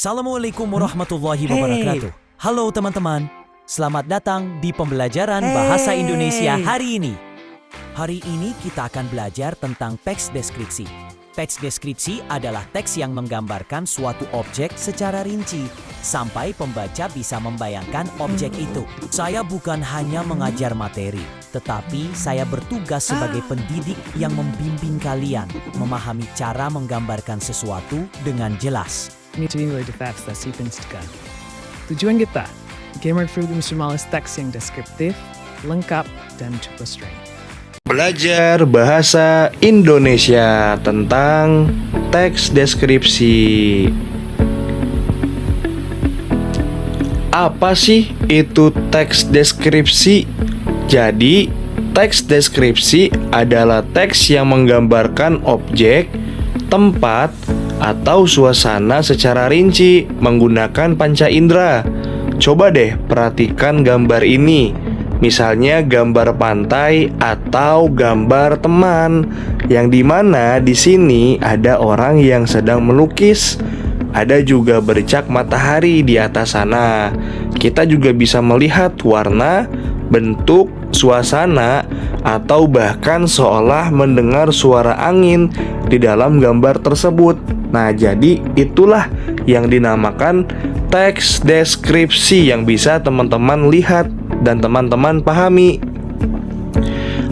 Assalamualaikum warahmatullahi wabarakatuh. Halo teman-teman, selamat datang di pembelajaran Bahasa Indonesia hari ini. Hari ini kita akan belajar tentang teks deskripsi. Teks deskripsi adalah teks yang menggambarkan suatu objek secara rinci, sampai pembaca bisa membayangkan objek itu. Saya bukan hanya mengajar materi, tetapi saya bertugas sebagai pendidik yang membimbing kalian memahami cara menggambarkan sesuatu dengan jelas. Ini nilai defense kan. Tujuan kita, gamer program semalas teks yang deskriptif, lengkap, dan cukup straight. Belajar bahasa Indonesia tentang teks deskripsi. Apa sih itu teks deskripsi? Jadi, teks deskripsi adalah teks yang menggambarkan objek, tempat, atau suasana secara rinci menggunakan panca indera. Coba deh perhatikan gambar ini. Misalnya gambar pantai atau gambar teman, yang dimana di sini ada orang yang sedang melukis. Ada juga bercak matahari di atas sana. Kita juga bisa melihat warna, bentuk, suasana, atau bahkan seolah mendengar suara angin di dalam gambar tersebut. Nah, jadi itulah yang dinamakan teks deskripsi yang bisa teman-teman lihat dan teman-teman pahami.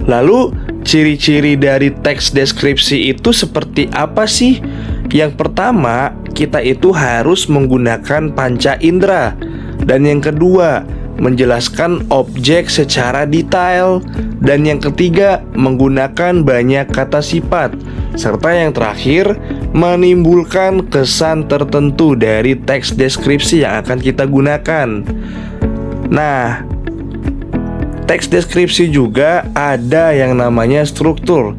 Lalu, ciri-ciri dari teks deskripsi itu seperti apa sih? Yang pertama, kita itu harus menggunakan panca indera. Dan yang kedua, menjelaskan objek secara detail. Dan yang ketiga, menggunakan banyak kata sifat. Serta yang terakhir, menimbulkan kesan tertentu dari teks deskripsi yang akan kita gunakan. Nah, teks deskripsi juga ada yang namanya struktur.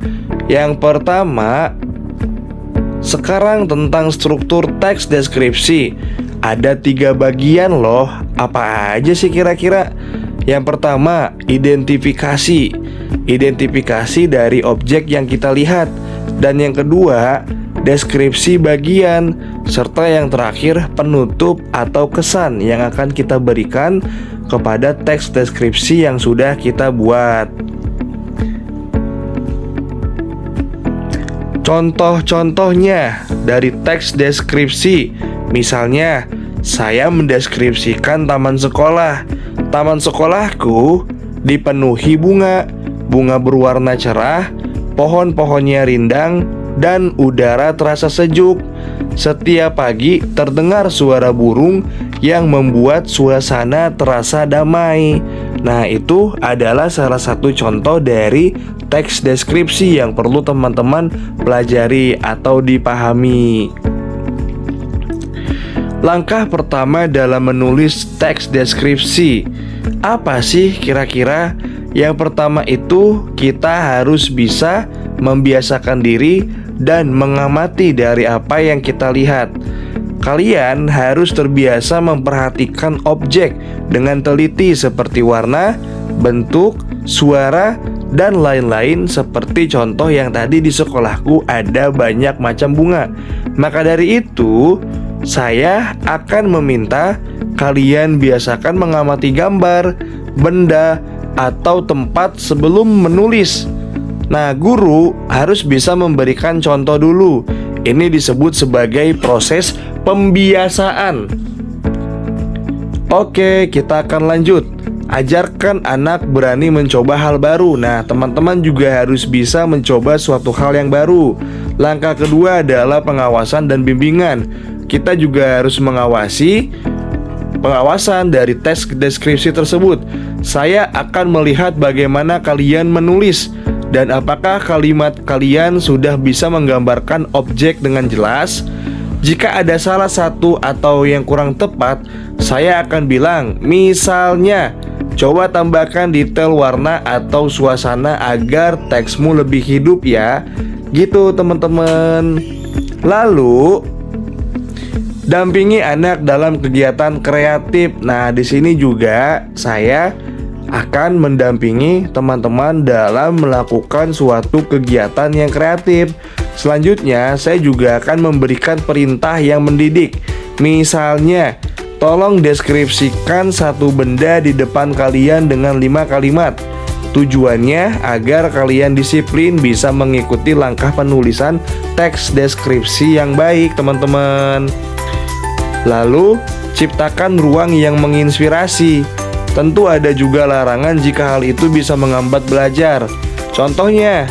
Yang pertama, sekarang tentang struktur teks deskripsi. Ada 3 bagian loh. Apa aja sih kira-kira? Yang pertama, identifikasi. Identifikasi dari objek yang kita lihat. Dan yang kedua, deskripsi bagian. Serta yang terakhir, penutup atau kesan yang akan kita berikan kepada teks deskripsi yang sudah kita buat. Contoh-contohnya dari teks deskripsi. Misalnya, saya mendeskripsikan taman sekolah. Taman sekolahku dipenuhi bunga. Bunga berwarna cerah, pohon-pohonnya rindang, dan udara terasa sejuk. Setiap pagi terdengar suara burung yang membuat suasana terasa damai. Nah, itu adalah salah satu contoh dari teks deskripsi yang perlu teman-teman pelajari atau dipahami. Langkah pertama dalam menulis teks deskripsi, apa sih kira-kira? Yang pertama itu kita harus bisa membiasakan diri dan mengamati dari apa yang kita lihat. Kalian harus terbiasa memperhatikan objek dengan teliti seperti warna, bentuk, suara, dan lain-lain. Seperti contoh yang tadi di sekolahku ada banyak macam bunga. Maka dari itu, saya akan meminta kalian biasakan mengamati gambar, benda, atau tempat sebelum menulis. Nah, guru harus bisa memberikan contoh dulu. Ini disebut sebagai proses pembiasaan. Oke, kita akan lanjut. Ajarkan anak berani mencoba hal baru. Nah, teman-teman juga harus bisa mencoba suatu hal yang baru. Langkah kedua adalah pengawasan dan bimbingan. Kita juga harus mengawasi pengawasan dari teks deskripsi tersebut. Saya akan melihat bagaimana kalian menulis dan apakah kalimat kalian sudah bisa menggambarkan objek dengan jelas. Jika ada salah satu atau yang kurang tepat, saya akan bilang, misalnya, coba tambahkan detail warna atau suasana agar teksmu lebih hidup ya. Gitu teman-teman. Lalu, dampingi anak dalam kegiatan kreatif. Nah, di sini juga saya akan mendampingi teman-teman dalam melakukan suatu kegiatan yang kreatif. Selanjutnya, saya juga akan memberikan perintah yang mendidik. Misalnya, tolong deskripsikan satu benda di depan kalian dengan 5 kalimat. Tujuannya agar kalian disiplin bisa mengikuti langkah penulisan teks deskripsi yang baik, teman-teman. Lalu, ciptakan ruang yang menginspirasi. Tentu ada juga larangan jika hal itu bisa menghambat belajar. Contohnya,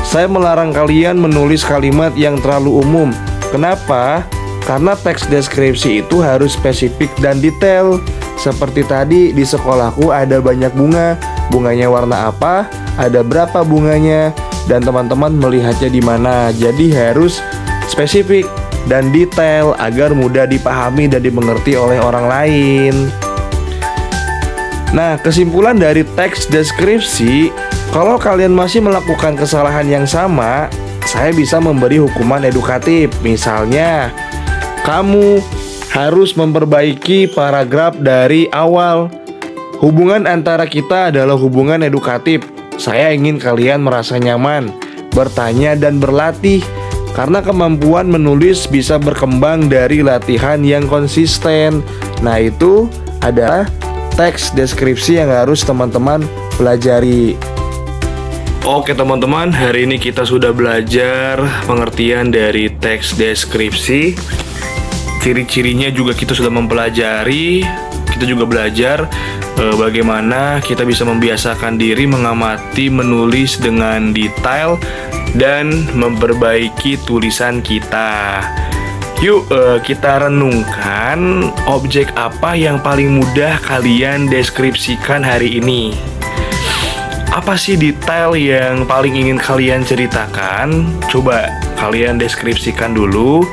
saya melarang kalian menulis kalimat yang terlalu umum. Kenapa? Karena teks deskripsi itu harus spesifik dan detail. Seperti tadi di sekolahku ada banyak bunga. Bunganya warna apa? Ada berapa bunganya? Dan teman-teman melihatnya di mana. Jadi harus spesifik dan detail agar mudah dipahami dan dimengerti oleh orang lain. Nah, kesimpulan dari teks deskripsi, kalau kalian masih melakukan kesalahan yang sama, saya bisa memberi hukuman edukatif. Misalnya, kamu harus memperbaiki paragraf dari awal. Hubungan antara kita adalah hubungan edukatif. Saya ingin kalian merasa nyaman, bertanya dan berlatih. Karena kemampuan menulis bisa berkembang dari latihan yang konsisten. Nah, itu adalah teks deskripsi yang harus teman-teman pelajari. Oke teman-teman, hari ini kita sudah belajar pengertian dari teks deskripsi. Ciri-cirinya juga kita sudah mempelajari. Kita juga belajar bagaimana kita bisa membiasakan diri mengamati, menulis dengan detail, dan memperbaiki tulisan kita. Yuk kita renungkan objek apa yang paling mudah kalian deskripsikan hari ini. Apa sih detail yang paling ingin kalian ceritakan? Coba kalian deskripsikan dulu.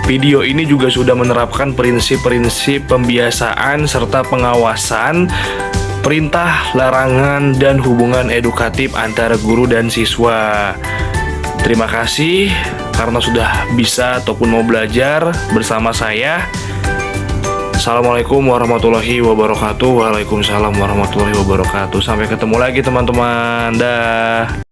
Video ini juga sudah menerapkan prinsip-prinsip pembiasaan serta pengawasan, perintah, larangan, dan hubungan edukatif antara guru dan siswa. Terima kasih karena sudah bisa ataupun mau belajar bersama saya. Assalamualaikum warahmatullahi wabarakatuh. Waalaikumsalam warahmatullahi wabarakatuh. Sampai ketemu lagi teman-teman. Dah.